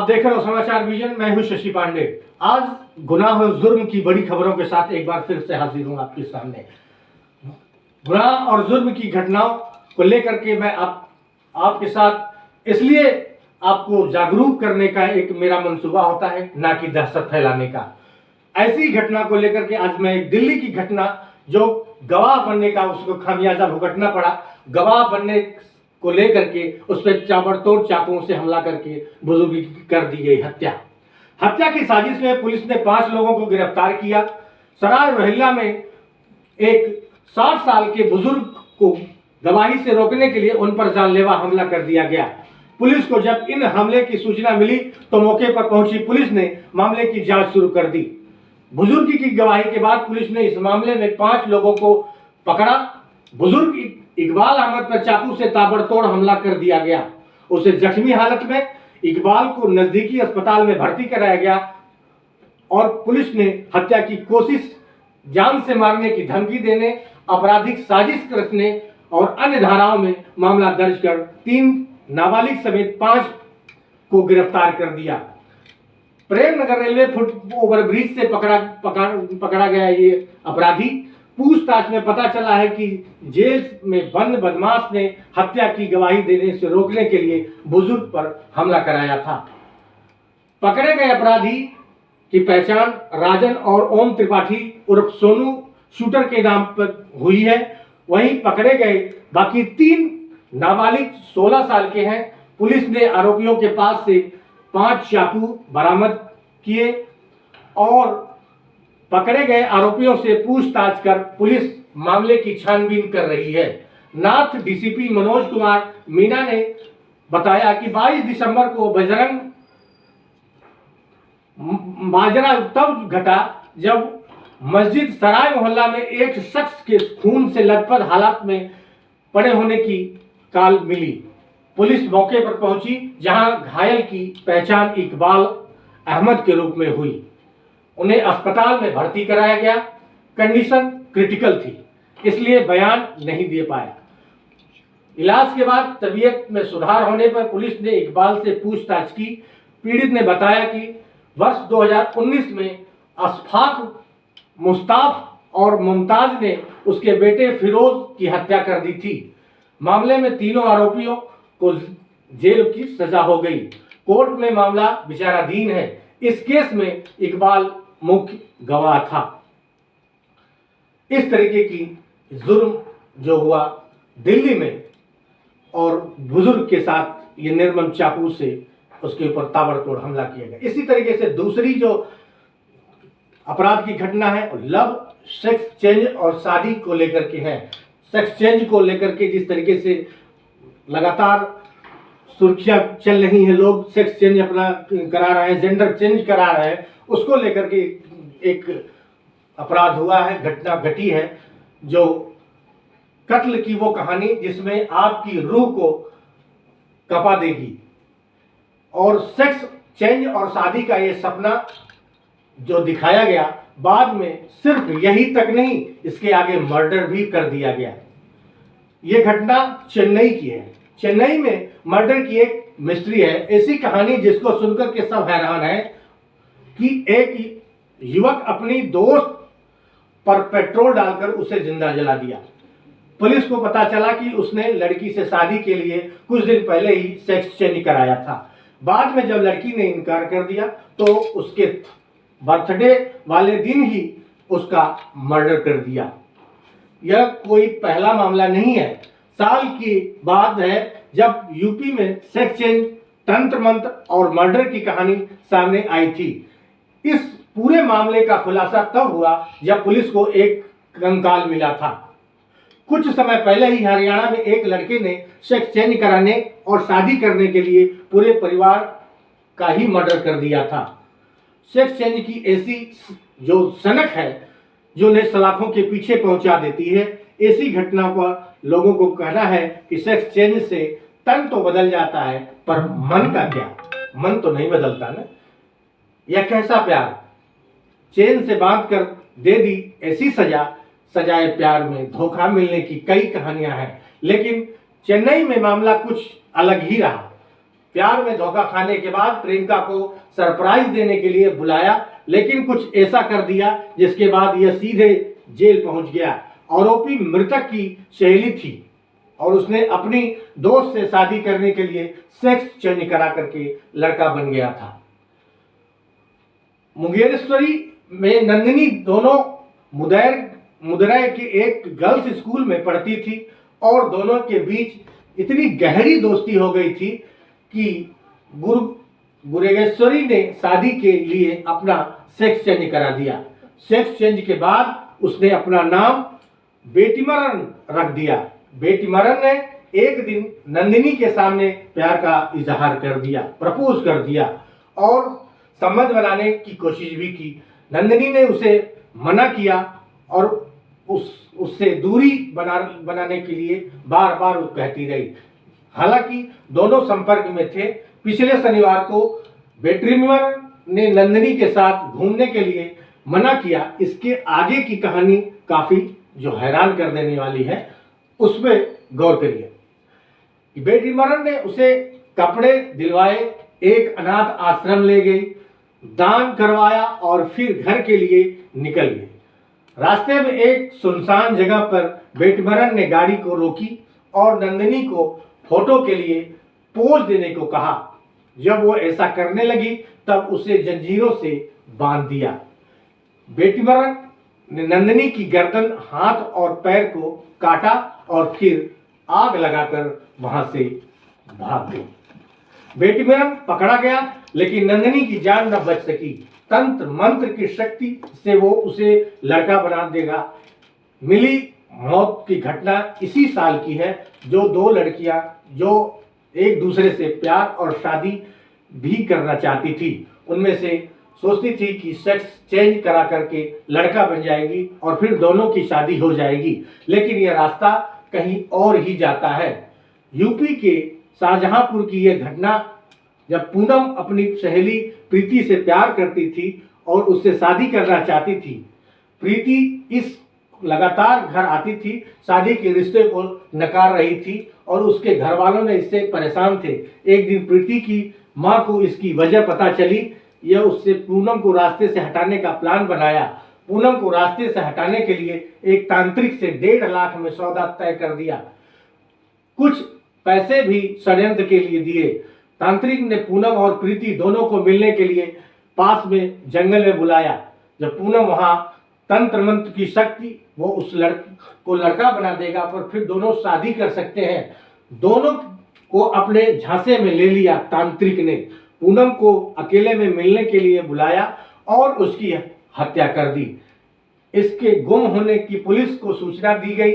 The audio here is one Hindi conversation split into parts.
आप देख रहे हो समाचार विजन। मैं हूं शशि पांडे। आज गुनाह और जुर्म की बड़ी खबरों के साथ एक बार फिर से हाजिर हूं आपके सामने। गुनाह और जुर्म की घटनाओं को लेकर के मैं आपके साथ इसलिए आपको जागरूक करने का एक मेरा मंसूबा होता है, ना कि दहशत फैलाने का। ऐसी घटना को लेकर के आज मैं एक दिल्ली की घटना, जो गवाह बनने का उसको खामियाजा भुगतना पड़ा, गवाह बनने को लेकर के उस पर ताबड़तोड़ चाकुओं से हमला करके बुजुर्ग की कर दी गई हत्या की साजिश में पुलिस ने 5 लोगों को गिरफ्तार किया। सराय रोहिल्ला में एक 60 साल के बुजुर्ग को गवाही से रोकने के लिए उन पर जानलेवा हमला कर दिया गया। पुलिस को जब इन हमले की सूचना मिली तो मौके पर पहुंची पुलिस ने मामले की जांच शुरू कर दी। बुजुर्ग की गवाही के बाद पुलिस ने इस मामले में 5 लोगों को पकड़ा। बुजुर्ग इकबाल अहमद पर चाकू से ताबड़तोड़ हमला कर दिया गया। उसे जख्मी हालत में इकबाल को नजदीकी अस्पताल में भर्ती कराया गया और पुलिस ने हत्या की कोशिश, जान से मारने की धमकी देने, आपराधिक साजिश रचने और अन्य धाराओं में मामला दर्ज कर 3 नाबालिग समेत 5 को गिरफ्तार कर दिया। प्रेमनगर रेलवे फुट ओवरब्रिज से पकड़ा गया ये अपराधी। पूछताछ में पता चला है कि जेल में बंद बदमाश ने हत्या की गवाही देने से रोकने के लिए बुजुर्ग पर हमला कराया था। पकड़े गए अपराधी की पहचान राजन और ओम त्रिपाठी उर्फ सोनू शूटर के नाम पर हुई है। वहीं पकड़े गए बाकी 3 नाबालिग 16 साल के हैं। पुलिस ने आरोपियों के पास से 5 चाकू बरामद किए और पकड़े गए आरोपियों से पूछताछ कर पुलिस मामले की छानबीन कर रही है। नाथ डीसीपी मनोज कुमार मीना ने बताया कि 22 दिसंबर को बजरंग माजरा तब घटा जब मस्जिद सराय मोहल्ला में एक शख्स के खून से लथपथ हालत में पड़े होने की कॉल मिली। पुलिस मौके पर पहुंची, जहां घायल की पहचान इकबाल अहमद के रूप में हुई। उन्हें अस्पताल में भर्ती कराया गया। कंडीशन क्रिटिकल थी, इसलिए बयान नहीं दे पाया। इलाज के बाद तबीयत में सुधार होने पर पुलिस ने इकबाल से पूछताछ की। पीड़ित ने बताया कि वर्ष 2019 में अशफाक, मुस्ताफ और मुमताज ने उसके बेटे फिरोज की हत्या कर दी थी। मामले में तीनों आरोपियों को जेल की सजा हो गई। कोर्ट में मामला विचाराधीन है। इस केस में इकबाल मुख्य गवाह था। इस तरीके की जुर्म जो हुआ दिल्ली में और बुजुर्ग के साथ ये निर्मम चाकू से उसके ऊपर ताबड़तोड़ हमला किया गया। इसी तरीके से दूसरी जो अपराध की घटना है लव, सेक्स चेंज और शादी को लेकर के है। सेक्स चेंज को लेकर के जिस तरीके से लगातार सुर्खियां चल रही हैं, लोग सेक्स चेंज अपना करा रहे हैं, जेंडर चेंज करा रहे हैं, उसको लेकर के एक अपराध हुआ है, घटना घटी है, जो कत्ल की वो कहानी जिसमें आपकी रूह को कपा देगी। और सेक्स चेंज और शादी का ये सपना जो दिखाया गया, बाद में सिर्फ यही तक नहीं, इसके आगे मर्डर भी कर दिया गया। ये घटना चेन्नई की है। चेन्नई में मर्डर की एक मिस्ट्री है। ऐसी कहानी जिसको सुनकर के सब हैरान है कि एक युवक अपनी दोस्त पर पेट्रोल डालकर उसे जिंदा जला दिया। पुलिस को पता चला कि उसने लड़की से शादी के लिए कुछ दिन पहले ही सेक्स चेंज कराया था। बाद में जब लड़की ने इनकार कर दिया तो उसके बर्थडे वाले दिन ही उसका मर्डर कर दिया। यह कोई पहला मामला नहीं है। साल की बात है जब यूपी में सेक्स चेंज, तंत्र मंत्र और मर्डर की कहानी सामने आई थी। इस पूरे मामले का खुलासा तब हुआ जब पुलिस को एक कंकाल मिला था। कुछ समय पहले ही हरियाणा में एक लड़के ने सेक्स चेंज कराने और शादी करने के लिए पूरे परिवार का ही मर्डर कर दिया था। सेक्स चेंज की ऐसी जो सनक है जो उन्हें सलाखों के पीछे पहुंचा देती है। ऐसी घटना पर लोगों को कहना है कि सेक्स चेंज से तन तो बदल जाता है, पर मन का क्या? मन तो नहीं बदलता ना। यह कैसा प्यार? चेन से बांध कर दे दी ऐसी सजा, सजाए प्यार में धोखा मिलने की कई कहानियां हैं, लेकिन चेन्नई में मामला कुछ अलग ही रहा। प्यार में धोखा खाने के बाद प्रियंका को सरप्राइज देने के लिए बुलाया, लेकिन कुछ ऐसा कर दिया जिसके बाद यह सीधे जेल पहुंच गया। आरोपी मृतक की सहेली थी और उसने अपनी दोस्त से शादी करने के लिए सेक्स चेंज करा करके लड़का बन गया था। मुंगेरस्वरी में नंदिनी दोनों मुदरै के एक गर्ल्स स्कूल में पढ़ती थी और दोनों के बीच इतनी गहरी दोस्ती हो गई थी कि गुरेगेश्वरी ने शादी के लिए अपना सेक्स चेंज करा दिया। सेक्स चेंज के बाद उसने अपना नाम बेटीमरन रख दिया। बेटीमरन ने एक दिन नंदिनी के सामने प्यार का इजहार कर दिया, प्रपोज कर दिया और संबंध बनाने की कोशिश भी की। नंदिनी ने उसे मना किया और उससे दूरी बनाने के लिए बार बार वो कहती रही। हालांकि दोनों संपर्क में थे। पिछले शनिवार को बेटीमरन ने नंदिनी के साथ घूमने के लिए मना किया। इसके आगे की कहानी काफी जो हैरान कर देने वाली है, उसमें गौर करिए। बेटीमरन ने उसे कपड़े दिलवाए, एक अनाथ आश्रम ले गई, दान करवाया और फिर घर के लिए निकल गई। रास्ते में एक सुनसान जगह पर बेटीमरन ने गाड़ी को रोकी और नंदिनी को फोटो के लिए पोज देने को कहा। जब वो ऐसा करने लगी तब उसे जंजीरों से बांध दिया। बेटीमरन ने नंदिनी की गर्दन, हाथ और पैर को काटा और फिर आग लगाकर वहां से भाग गई। बेटीमरन पकड़ा गया, लेकिन नंदिनी की जान न बच सकी। तंत्र मंत्र की शक्ति से वो उसे लड़का बना देगा। मिली मौत की घटना इसी साल की है। जो दो लड़कियां जो एक दूसरे से प्यार और शादी भी करना चाहती थी, उनमें से सोचती थी कि सेक्स चेंज करा करके लड़का बन जाएगी और फिर दोनों की शादी हो जाएगी, लेकिन यह रास्ता कहीं और ही जाता है। यूपी के शाहजहांपुर की यह घटना, जब पूनम अपनी सहेली प्रीति से प्यार करती थी और उससे शादी करना चाहती थी। प्रीति इस लगातार घर आती थी, शादी के रिश्ते को नकार रही थी और उसके घर वालों ने इससे परेशान थे। एक दिन प्रीति की मां को इसकी वजह पता चली। यह उससे पूनम को रास्ते से हटाने का प्लान बनाया। पूनम को रास्ते से हटाने के लिए एक तांत्रिक से 1.5 लाख में सौदा तय कर दिया। कुछ पैसे भी षड्यंत्र के लिए दिए। तांत्रिक ने पूनम और प्रीति दोनों को मिलने के लिए पास में जंगल में बुलाया। जब पूनम वहां तंत्र मंत्र की शक्ति, वो उस को लड़का बना देगा, पर फिर दोनों शादी कर सकते हैं। दोनों को अपने झांसे में ले लिया। तांत्रिक ने पूनम को अकेले में मिलने के लिए बुलाया और उसकी हत्या कर दी। इसके गुम होने की पुलिस को सूचना दी गई।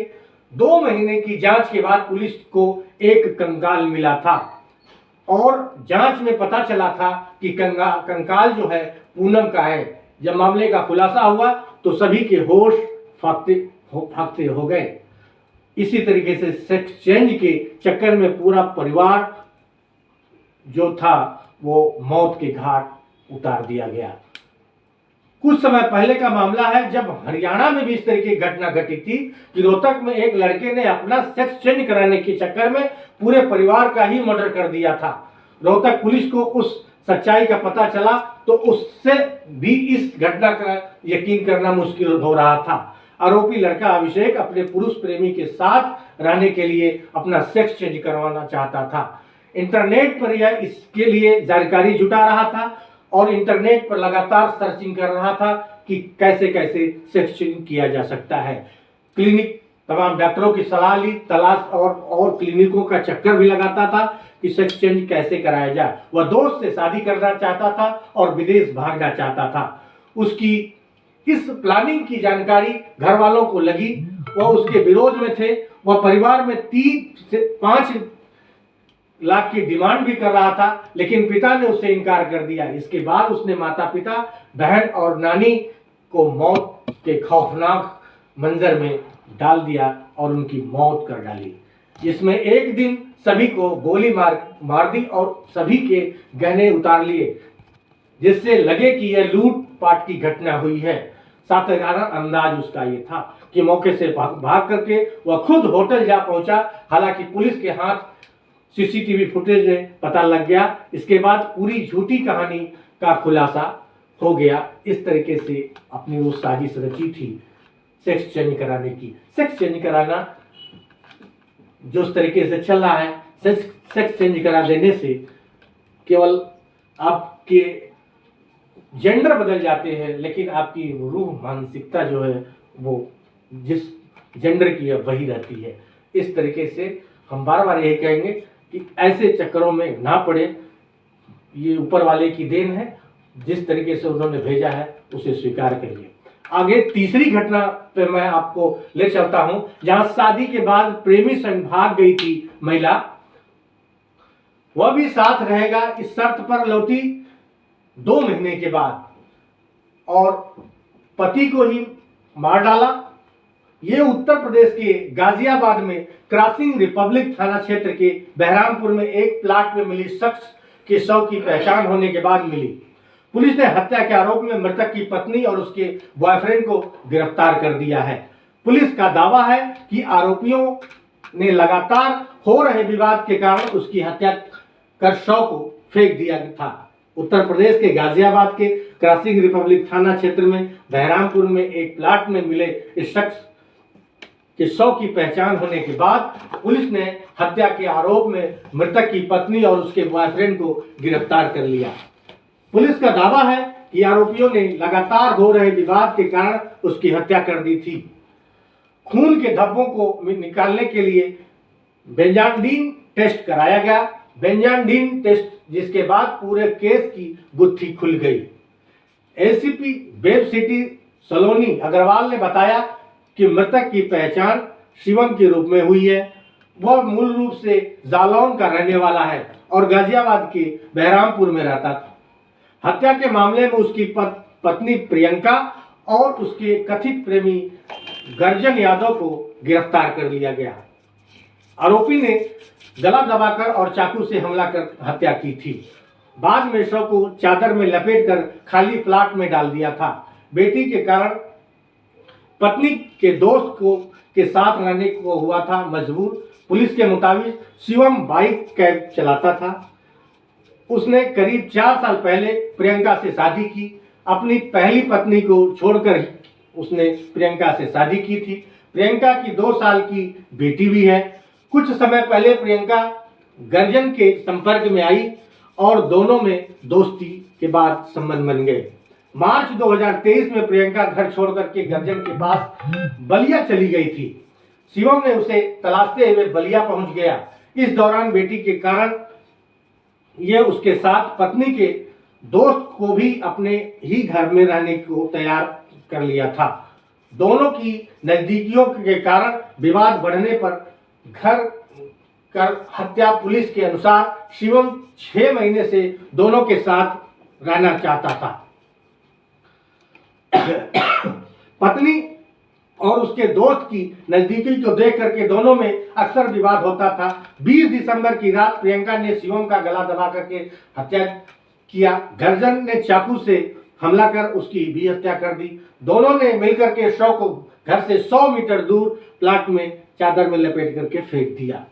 2 महीने की जांच के बाद पुलिस को एक कंकाल मिला था और जांच में पता चला था कि कंकाल जो है पूनम का है। जब मामले का खुलासा हुआ तो सभी के होश फाख्ते हो गए। इसी तरीके से सेक्स चेंज के चक्कर में पूरा परिवार जो था वो मौत के घाट उतार दिया गया। कुछ समय पहले का मामला है, जब हरियाणा में भी इस तरह की घटना घटी थी कि रोहतक में एक लड़के ने अपना सेक्स चेंज कराने के चक्कर में पूरे परिवार का ही मर्डर कर दिया था। रोहतक पुलिस को उस सच्चाई का पता चला तो उससे भी इस घटना का यकीन करना मुश्किल हो रहा था। आरोपी लड़का अभिषेक अपने पुरुष प्रेमी के साथ रहने के लिए अपना सेक्स चेंज करवाना चाहता था। इंटरनेट पर यह इसके लिए जानकारी जुटा रहा था और इंटरनेट पर लगातार सर्चिंग कर रहा था कि कैसे कैसे सेक्स चेंज किया जा सकता है। क्लिनिक, तमाम डॉक्टरों की सलाह ली, तलाश और क्लिनिकों का चक्कर भी लगाता था कि सेक्स चेंज कैसे कराया जाए। वह दोस्त से शादी करना चाहता था और विदेश भागना चाहता था। उसकी इस प्लानिंग की जानकारी घर वालों को लगी। वह उसके विरोध में थे। वह परिवार में 3 से 5 लाख की डिमांड भी कर रहा था, लेकिन पिता ने उससे इनकार कर दिया। इसके बाद उसने माता पिता, बहन और नानी को मौत के खौफनाक मंजर में डाल दिया और उनकी मौत कर डाली। जिसमें एक दिन सभी को गोली मार दी और सभी के गहने उतार लिए, जिससे लगे कि यह लूटपाट की घटना हुई है। साधारण अंदाज उसका ये था कि मौके से भाग करके वह खुद होटल जा पहुंचा। हालांकि पुलिस के हाथ सीसीटीवी फुटेज में पता लग गया। इसके बाद पूरी झूठी कहानी का खुलासा हो गया। इस तरीके से अपनी वो साजिश रची थी सेक्स चेंज कराने की। सेक्स चेंज कराना जो उस तरीके से चल रहा है, सेक्स चेंज करा देने से केवल आपके जेंडर बदल जाते हैं, लेकिन आपकी रूह मानसिकता जो है वो जिस जेंडर की है वही रहती है। इस तरीके से हम बार बार यही कहेंगे कि ऐसे चक्करों में ना पड़े। ये ऊपर वाले की देन है, जिस तरीके से उन्होंने भेजा है उसे स्वीकार करिए। आगे तीसरी घटना पे मैं आपको ले चलता हूं, जहां शादी के बाद प्रेमी संग भाग गई थी महिला, वह भी साथ रहेगा इस शर्त पर लौटी 2 महीने के बाद और पति को ही मार डाला। ये उत्तर प्रदेश के गाजियाबाद में क्रॉसिंग रिपब्लिक थाना क्षेत्र के बहरामपुर में एक प्लाट में मिली शख्स के शव की पहचान होने के बाद मिली। पुलिस ने हत्या के आरोप में मृतक की पत्नी और उसके बॉयफ्रेंड को गिरफ्तार कर दिया है। पुलिस का दावा है कि आरोपियों ने लगातार हो रहे विवाद के कारण उसकी हत्या कर शव को फेंक दिया था। उत्तर प्रदेश के गाजियाबाद के क्रॉसिंग रिपब्लिक थाना क्षेत्र में बहरामपुर में एक प्लाट में मिले इस शख्स के शव की पहचान होने के बाद पुलिस ने हत्या के आरोप में मृतक की पत्नी और उसके बॉयफ्रेंड को गिरफ्तार कर लिया। पुलिस का दावा है कि आरोपियों ने लगातार हो रहे विवाद के कारण उसकी हत्या कर दी थी। खून के धब्बों को निकालने के लिए बेंजाडिन टेस्ट कराया गया। बेंजाडिन टेस्ट जिसके बाद पूरे केस की गुत्थी खुल गई। एसीपी वेब सिटी सलोनी अग्रवाल ने बताया कि मृतक की पहचान शिवम के रूप में हुई है। वह मूल रूप से जालौन का रहने वाला है और गाजियाबाद के बहरामपुर में रहता था। हत्या के मामले में उसकी पत्नी प्रियंका और उसके कथित प्रेमी गर्जन यादव को गिरफ्तार कर लिया गया। आरोपी ने गला दबाकर और चाकू से हमला कर हत्या की थी। बाद में शव को चादर में लपेटकर खाली प्लाट में डाल दिया था। बेटी के कारण पत्नी के दोस्त को के साथ रहने को हुआ था मजबूर। पुलिस के मुताबिक शिवम बाइक कैब चलाता था। उसने करीब 4 साल पहले प्रियंका से शादी की। अपनी पहली पत्नी को छोड़कर उसने प्रियंका से शादी की थी। प्रियंका की 2 साल की बेटी भी है। कुछ समय पहले प्रियंका गर्जन के संपर्क में आई और दोनों में दोस्ती के बाद संबंध बन गए। मार्च 2023 में प्रियंका घर छोड़कर के गर्जन के पास बलिया चली गई थी। शिवम ने उसे तलाशते हुए बलिया पहुंच गया। इस दौरान बेटी के कारण यह उसके साथ पत्नी के दोस्त को भी अपने ही घर में रहने को तैयार कर लिया था। दोनों की नजदीकियों के कारण विवाद बढ़ने पर घर कर हत्या। पुलिस के अनुसार शिवम 6 महीने से दोनों के साथ रहना चाहता था। पत्नी और उसके दोस्त की नजदीकी को देख करके दोनों में अक्सर विवाद होता था। 20 दिसंबर की रात प्रियंका ने शिवम का गला दबा करके हत्या किया। गर्जन ने चाकू से हमला कर उसकी भी हत्या कर दी। दोनों ने मिलकर के शव को घर से 100 मीटर दूर प्लाट में चादर में लपेट करके फेंक दिया।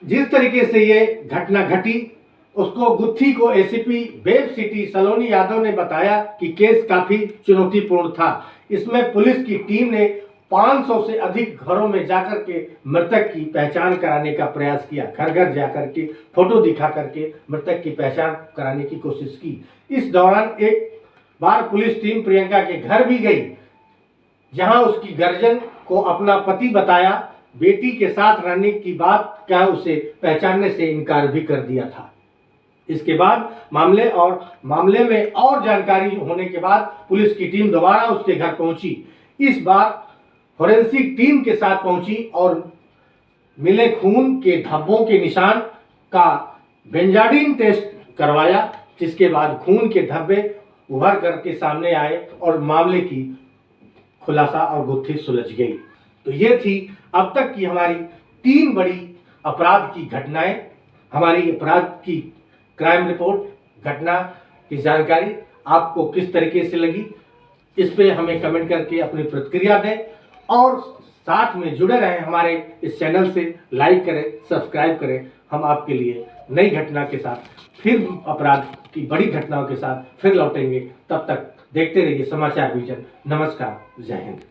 जिस तरीके से ये घटना घटी उसको गुत्थी को एसीपी वेब सिटी सलोनी यादव ने बताया कि केस काफी चुनौतीपूर्ण था। इसमें पुलिस की टीम ने 500 से अधिक घरों में जाकर के मृतक की पहचान कराने का प्रयास किया। घर घर जाकर के फोटो दिखा करके मृतक की पहचान कराने की कोशिश की। इस दौरान एक बार पुलिस टीम प्रियंका के घर भी गई, जहां उसकी गर्जन को अपना पति बताया। बेटी के साथ रहने की बात क्या उसे पहचानने से इनकार भी कर दिया था। इसके बाद मामले में और जानकारी होने के बाद पुलिस की टीम दोबारा उसके घर पहुंची। इस बार फोरेंसिक टीम के साथ पहुंची और मिले खून के धब्बों के निशान का बेंजाडिन टेस्ट करवाया, जिसके बाद खून के धब्बे उभर करके सामने आए और मामले की खुलासा और गुत्थी सुलझ गई। तो ये थी अब तक की हमारी 3 बड़ी अपराध की घटनाएं। हमारी अपराध की क्राइम रिपोर्ट घटना की जानकारी आपको किस तरीके से लगी, इस पे हमें कमेंट करके अपनी प्रतिक्रिया दें और साथ में जुड़े रहें हमारे इस चैनल से, लाइक करें, सब्सक्राइब करें। हम आपके लिए नई घटना के साथ, फिर अपराध की बड़ी घटनाओं के साथ फिर लौटेंगे। तब तक देखते रहिए समाचार विजन। नमस्कार, जय हिंद।